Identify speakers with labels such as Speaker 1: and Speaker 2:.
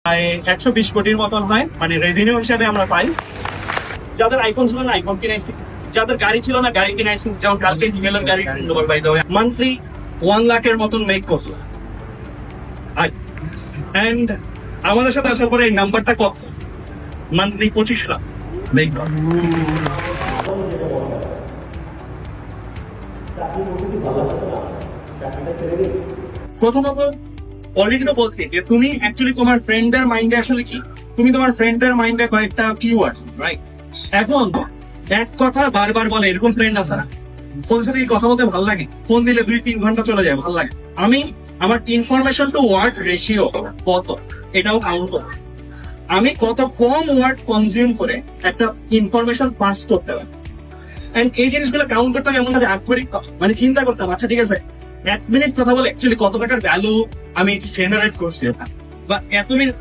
Speaker 1: প্রায় 120 কোটির মতন হয়, মানে রেভিনিউ হিসাবে আমরা পাই। যাদের আইফোন ছিল না আইফোন কিনাইছি, যাদের গাড়ি ছিল না গাড়ি কিনাইছি, যেমন কালকে জিমেলের গাড়ি মান্থলি 1 লাখের মতন মেক করতো। এন্ড আমাদের সাথে আসার পরে এই নাম্বারটা কত, মান্থলি 25 লাখ মেক করে। প্রথমত অলরেডি তো বলছি যে তুমি অ্যাকচুয়ালি তোমার ফ্রেন্ডদের মাইন্ডে আসলে কি, তুমি তোমার ফ্রেন্ডদের মাইন্ডে কয়েকটা কিওয়ার্ড, রাইট? এখন এক কথা বারবার বলে, এরকম ফ্রেন্ড আছে না, ফোন সাথে কথা বলতে ভালো লাগে, ফোন দিলে 2-3 ঘন্টা চলে যায়, ভালো লাগে। আমি আমার ইনফরমেশন টু ওয়ার্ড রেশিও কত এটাও কাউন্ট করব। আমি কত কম ওয়ার্ড কনজিউম করে একটা ইনফরমেশন পাস করতে পারি, এন্ড এই জিনিসগুলো কাউন্ট করতে হবে। এমন না যে আক্ষরিক মানে চিন্তা করতাম, আচ্ছা ঠিক আছে 1 মিনিট কথা বলে অ্যাকচুয়ালি কত টাকার ভ্যালু আমি জেনারেট করছি, বা এত মিনিট